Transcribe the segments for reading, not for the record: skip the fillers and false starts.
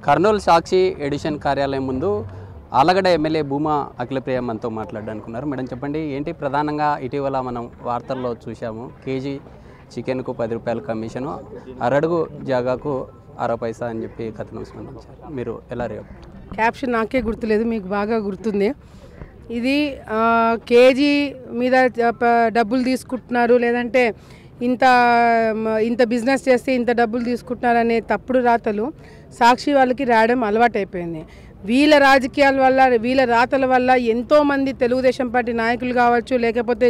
కర్నూలు సాక్షి edition కార్యాలయం ముందు Allagadda MLA Bhuma Akhilapriya మనతో మాట్లాడడానికి మేడం చెప్పండి, ఏంటి ప్రధానంగా ఇటీవల మనం వార్తల్లో చూసాము, కేజీ చికెన్కు 10 రూపాయల కమిషను, అరడుగు జాగాకు 60 పైసా అని చెప్పి కథనం స్పందించారు. మీరు ఎలా రేపు క్యాప్షన్ నాకే గుర్తులేదు, మీకు బాగా గుర్తుంది. ఇది కేజీ మీద డబ్బులు తీసుకుంటున్నారు, లేదంటే ఇంత బిజినెస్ చేస్తే ఇంత డబ్బులు తీసుకుంటున్నారు అనే తప్పుడు రాతలు సాక్షి వాళ్ళకి రాయడం అలవాటు అయిపోయింది. వీళ్ళ రాజకీయాల వల్ల, వీళ్ళ రాతల వల్ల ఎంతోమంది తెలుగుదేశం పార్టీ నాయకులు కావచ్చు, లేకపోతే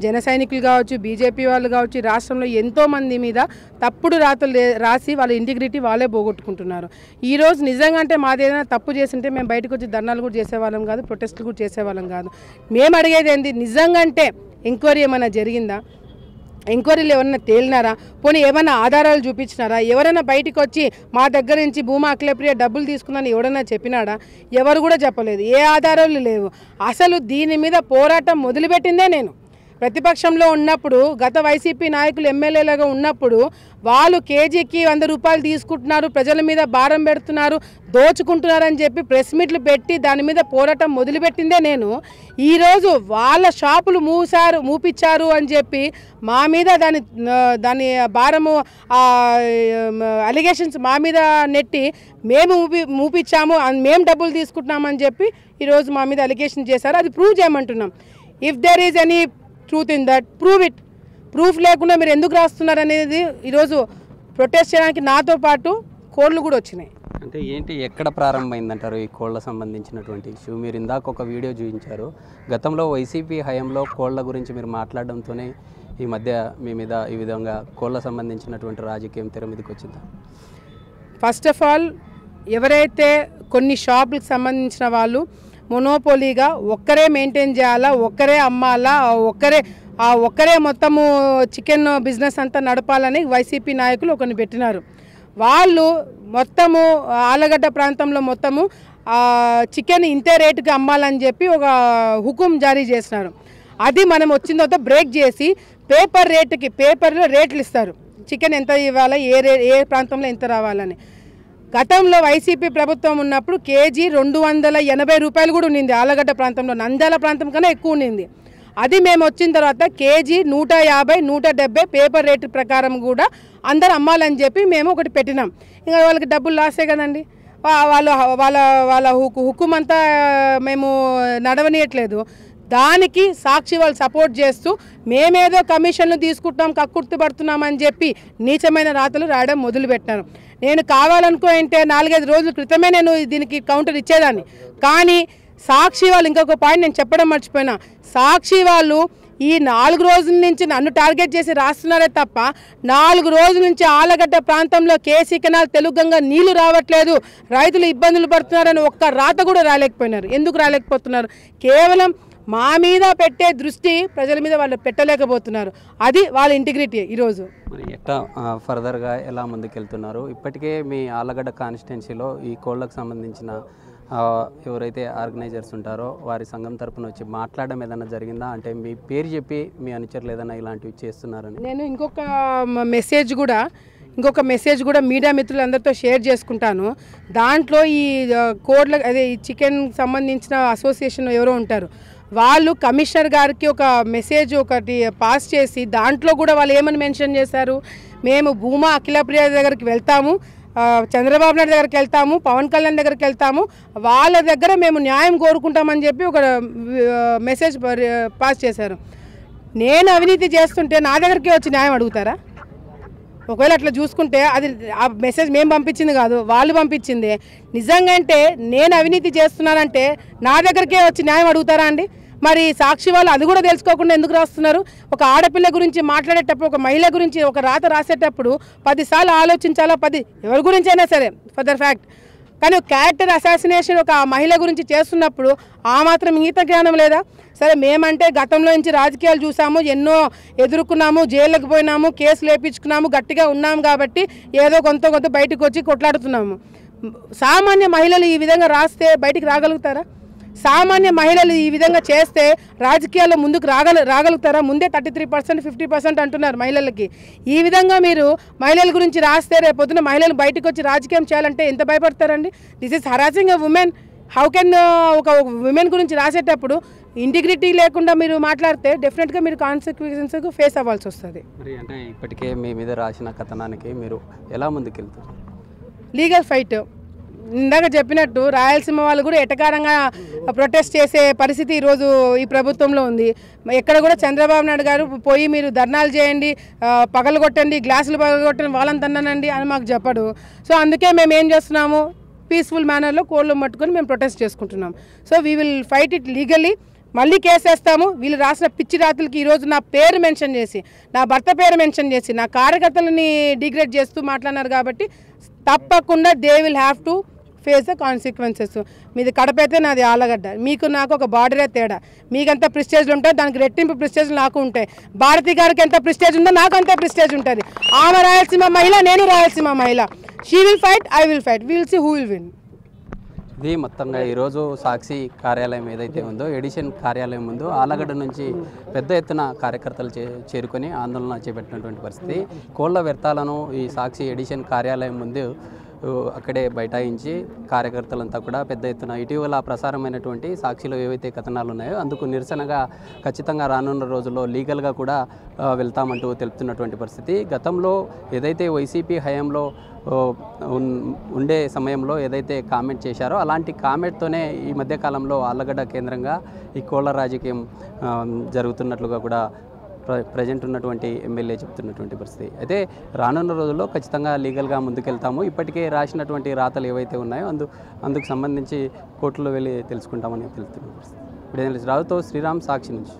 జన సైనికులు కావచ్చు, బీజేపీ వాళ్ళు కావచ్చు, రాష్ట్రంలో ఎంతోమంది మీద తప్పుడు రాతలు రాసి వాళ్ళ ఇంటిగ్రిటీ వాళ్ళే పోగొట్టుకుంటున్నారు. ఈరోజు నిజంగా అంటే మాది ఏదైనా తప్పు చేస్తుంటే మేము బయటకు వచ్చి ధర్నాలు కూడా చేసేవాళ్ళం కాదు, ప్రొటెస్టులు కూడా చేసేవాళ్ళం కాదు. మేము అడిగేది ఏంటి, నిజంగా అంటే ఎంక్వైరీ ఏమైనా జరిగిందా, ఎంక్వైరీలు ఎవరైనా తేలినారా, పోనీ ఏమైనా ఆధారాలు చూపించినారా, ఎవరైనా బయటకు వచ్చి మా దగ్గర నుంచి భూమా అఖిలప్రియ డబ్బులు తీసుకుందని ఎవరైనా చెప్పినాడా? ఎవరు కూడా చెప్పలేదు, ఏ ఆధారాలు లేవు. అసలు దీని మీద పోరాటం మొదలుపెట్టిందే నేను ప్రతిపక్షంలో ఉన్నప్పుడు, గత వైసీపీ నాయకులు ఎమ్మెల్యేలుగా ఉన్నప్పుడు వాళ్ళు కేజీకి 100 రూపాయలు తీసుకుంటున్నారు, ప్రజల మీద భారం పెడుతున్నారు, దోచుకుంటున్నారని చెప్పి ప్రెస్ మీట్లు పెట్టి దాని మీద పోరాటం మొదలుపెట్టిందే నేను. ఈరోజు వాళ్ళ షాపులు మూపించారు అని చెప్పి మా మీద దాని భారము అలిగేషన్స్ మా మీద నెట్టి మేము మూపించాము, మేము డబ్బులు తీసుకుంటున్నామని చెప్పి ఈరోజు మా మీద అలిగేషన్ చేశారు. అది ప్రూవ్ చేయమంటున్నాం. If there is any truth in that, prove it. Proof లేకుండా మీరు ఎందుకు రాస్తున్నారు అనేది ఈరోజు ప్రొటెస్ట్ చేయడానికి నాతో పాటు కోళ్ళు కూడా వచ్చినాయి. అంటే ఏంటి, ఎక్కడ ప్రారంభమైందంటారు ఈ కోళ్ళ సంబంధించినటువంటి ఇష్యూ? మీరు ఇందాక ఒక వీడియో చూపించారు, గతంలో వైసీపీ హయాంలో కోళ్ళ గురించి మీరు మాట్లాడడంతోనే ఈ మధ్య మీ మీద ఈ విధంగా కోళ్ళ సంబంధించినటువంటి రాజకీయం తెర మీదకి వచ్చిందా? ఫస్ట్ ఆఫ్ ఆల్, ఎవరైతే కొన్ని షాపులకు సంబంధించిన వాళ్ళు మొనోపోలీగా ఒక్కరే మెయింటైన్ చేయాలా, ఒక్కరే అమ్మాలా, ఒక్కరే మొత్తము చికెన్ బిజినెస్ అంతా నడపాలని వైసీపీ నాయకులు ఒకరిని పెట్టినారు. వాళ్ళు మొత్తము ఆలగడ్డ ప్రాంతంలో మొత్తము చికెన్ ఇంతే రేటుకి అమ్మాలని చెప్పి ఒక హుకుం జారీ చేసినారు. అది మనం వచ్చిన తర్వాత బ్రేక్ చేసి పేపర్లో రేట్లు ఇస్తారు, చికెన్ ఎంత ఇవ్వాలా, ఏ ప్రాంతంలో ఎంత రావాలని. గతంలో వైసీపీ ప్రభుత్వం ఉన్నప్పుడు కేజీ 280 రూపాయలు కూడా ఉండింది ఆలగడ్డ ప్రాంతంలో, నంద్యాల ప్రాంతం కన్నా ఎక్కువ ఉండింది. అది మేము వచ్చిన తర్వాత కేజీ 150, 170 పేపర్ రేటు ప్రకారం కూడా అందరు అమ్మాలని చెప్పి మేము ఒకటి పెట్టినాం. ఇంకా వాళ్ళకి డబ్బులు లాసే కదండి, వాళ్ళ హుకుం అంతా మేము నడవనీయట్లేదు. దానికి సాక్షి వాళ్ళు సపోర్ట్ చేస్తూ మేమేదో కమిషన్లు తీసుకుంటున్నాం, కక్కుర్తి పడుతున్నామని చెప్పి నీచమైన రాతలు రాయడం మొదలుపెట్టాను. నేను కావాలనుకో అంటే 4-5 రోజుల క్రితమే నేను దీనికి కౌంటర్ ఇచ్చేదాన్ని. కానీ సాక్షి వాళ్ళు, ఇంకొక పాయింట్ నేను చెప్పడం మర్చిపోయినా, సాక్షి వాళ్ళు ఈ 4 రోజుల నుంచి నన్ను టార్గెట్ చేసి రాస్తున్నారే తప్ప 4 రోజుల నుంచి ఆలగడ్డ ప్రాంతంలో కేసీ కెనాల్ తెలుగంగా నీళ్లు రావట్లేదు, రైతులు ఇబ్బందులు పడుతున్నారని ఒక్క రాత కూడా రాలేకపోయినారు. ఎందుకు రాలేకపోతున్నారు? కేవలం మా మీద పెట్టే దృష్టి ప్రజల మీద వాళ్ళు పెట్టలేకపోతున్నారు. అది వాళ్ళ ఇంటిగ్రిటీ. ఈరోజు మరి ఎట్లా ఫర్దర్గా ఎలా ముందుకెళ్తున్నారు? ఇప్పటికే మీ ఆలగడ్డ కాన్స్టిట్యున్సీలో ఈ కోళ్ళకు సంబంధించిన ఎవరైతే ఆర్గనైజర్స్ ఉంటారో వారి సంఘం తరపున వచ్చి మాట్లాడడం ఏదైనా జరిగిందా? అంటే మీ పేరు చెప్పి మీ అనుచరులు ఏదైనా ఇలాంటివి చేస్తున్నారని. నేను ఇంకొక మెసేజ్ కూడా మీడియా మిత్రులందరితో షేర్ చేసుకుంటాను. దాంట్లో ఈ కోడ్ల అదే ఈ చికెన్ సంబంధించిన అసోసియేషన్ ఎవరో ఉంటారు, వాళ్ళు కమిషనర్ గారికి ఒక మెసేజ్ ఒకటి పాస్ చేసి దాంట్లో కూడా వాళ్ళు ఏమని మెన్షన్ చేశారు, మేము భూమా అఖిలప్రియ దగ్గరికి వెళ్తాము, చంద్రబాబు నాయుడు దగ్గరికి వెళ్తాము, పవన్ కళ్యాణ్ దగ్గరికి వెళ్తాము, వాళ్ళ దగ్గర మేము న్యాయం కోరుకుంటామని చెప్పి ఒక మెసేజ్ పాస్ చేశారు. నేను అవినీతి చేస్తుంటే నా దగ్గరికి వచ్చి న్యాయం అడుగుతారా? ఒకవేళ అట్లా చూసుకుంటే అది ఆ మెసేజ్ మేము పంపించింది కాదు, వాళ్ళు పంపించిందే. నిజంగా అంటే నేను అవినీతి చేస్తున్నానంటే నా దగ్గరికే వచ్చి న్యాయం అడుగుతారా అండి? మరి సాక్షి వాళ్ళు అది కూడా తెలుసుకోకుండా ఎందుకు రాస్తున్నారు? ఒక ఆడపిల్ల గురించి మాట్లాడేటప్పుడు, ఒక మహిళ గురించి ఒక రాత రాసేటప్పుడు 10 సార్లు ఆలోచించాలా, ఎవరి గురించి అయినా సరే ఫర్ ద ఫ్యాక్ట్. కానీ క్యారెక్టర్ అసాసినేషన్ ఒక మహిళ గురించి చేస్తున్నప్పుడు ఆ మాత్రం ఇంగిత జ్ఞానం లేదా? సరే, మేమంటే గతంలో నుంచి రాజకీయాలు చూసాము, ఎన్నో ఎదుర్కొన్నాము, జైళ్ళకి పోయినాము, కేసులు వేయించుకున్నాము, గట్టిగా ఉన్నాము కాబట్టి ఏదో కొంత బయటకు వచ్చి కొట్లాడుతున్నాము. సామాన్య మహిళలు ఈ విధంగా రాస్తే బయటికి రాగలుగుతారా? సామాన్య మహిళలు ఈ విధంగా చేస్తే రాజకీయాల్లో ముందుకు రాగలుగుతారా? ముందే 33%, 50% అంటున్నారు మహిళలకి. ఈ విధంగా మీరు మహిళల గురించి రాస్తే రేపొద్దున మహిళలు బయటకు వచ్చి రాజకీయం చేయాలంటే ఎంత భయపడతారండి? This is harassing a woman. How can ఒక ఉమెన్ గురించి రాసేటప్పుడు ఇంటిగ్రిటీ లేకుండా మీరు మాట్లాడితే డెఫినెట్గా మీరు కాన్సిక్వెన్సెస్ ఫేస్ అవ్వాల్సి వస్తుంది. మరి అంటే ఇప్పటికే మీ మీద రాసిన కథనానికి మీరు ఎలా ముందుకెళ్తారు? లీగల్ ఫైట్ ఇందాక చెప్పినట్టు రాయలసీమ వాళ్ళు కూడా ఎటకారంగా ప్రొటెస్ట్ చేసే పరిస్థితి ఈరోజు ఈ ప్రభుత్వంలో ఉంది. ఎక్కడ కూడా చంద్రబాబు నాయుడు గారు పోయి మీరు ధర్నాలు చేయండి, పగలగొట్టండి, గ్లాసులు పగలగొట్టండి, వాళ్ళని తన్నానండి అని మాకు చెప్పడు. సో అందుకే మేము ఏం చేస్తున్నాము, పీస్ఫుల్ మేనర్లో కోళ్ళు పట్టుకొని మేము ప్రొటెస్ట్ చేసుకుంటున్నాం. So we will fight it legally. మళ్ళీ కేసు వేస్తాము. వీళ్ళు రాసిన పిచ్చి రాత్రులకి ఈరోజు నా పేరు మెన్షన్ చేసి, నా భర్త పేరు మెన్షన్ చేసి, నా కార్యకర్తలని డిగ్రేడ్ చేస్తూ మాట్లాడినారు. కాబట్టి తప్పకుండా they will have to face the consequences. మీది కడప అయితే నాది ఆలగడ్డ. మీకు నాకు ఒక బార్డరే తేడా. మీకు ఎంత ప్రిస్టేజ్లు ఉంటాయి, దానికి రెట్టింపు ప్రిస్టేజ్లు నాకు ఉంటాయి. భారతి గారికి ఎంత ప్రిస్టేజ్ ఉందో నాకు అంతే ప్రిస్టేజ్ ఉంటుంది. ఆమె రాయలసీమ మహిళ, నేను రాయలసీమ మహిళ. She will fight, I will fight, will see who will win. ఇది మొత్తంగా ఈరోజు సాక్షి కార్యాలయం ఏదైతే ఉందో, ఎడిషన్ కార్యాలయం ముందు ఆలగడ్డ నుంచి పెద్ద ఎత్తున కార్యకర్తలు చేరుకొని ఆందోళన చేపట్టినటువంటి పరిస్థితి. కోళ్ల వ్యర్థాలను ఈ సాక్షి ఎడిషన్ కార్యాలయం ముందు అక్కడే బైఠాయించి కార్యకర్తలంతా కూడా పెద్ద ఎత్తున ఇటీవల ప్రసారమైనటువంటి సాక్షిలో ఏవైతే కథనాలు ఉన్నాయో అందుకు నిరసనగా ఖచ్చితంగా రానున్న రోజుల్లో లీగల్గా కూడా వెళ్తామంటూ తెలుపుతున్నటువంటి పరిస్థితి. గతంలో ఏదైతే వైసీపీ హయాంలో ఉండే సమయంలో ఏదైతే కామెంట్ చేశారో అలాంటి కామెంట్తోనే ఈ మధ్యకాలంలో ఆళ్లగడ్డ కేంద్రంగా ఈ కోళ్ల రాజకీయం జరుగుతున్నట్లుగా కూడా ప్రజెంట్ ఉన్నటువంటి ఎమ్మెల్యే చెప్తున్నటువంటి పరిస్థితి. అయితే రానున్న రోజుల్లో ఖచ్చితంగా లీగల్గా ముందుకెళ్తాము. ఇప్పటికే రాసినటువంటి రాతలు ఏవైతే ఉన్నాయో అందుకు సంబంధించి కోర్టులో వెళ్ళి తెలుసుకుంటామని తెలుస్తున్న పరిస్థితి. ఇప్పుడు రావుతో శ్రీరామ్, సాక్షి నుంచి.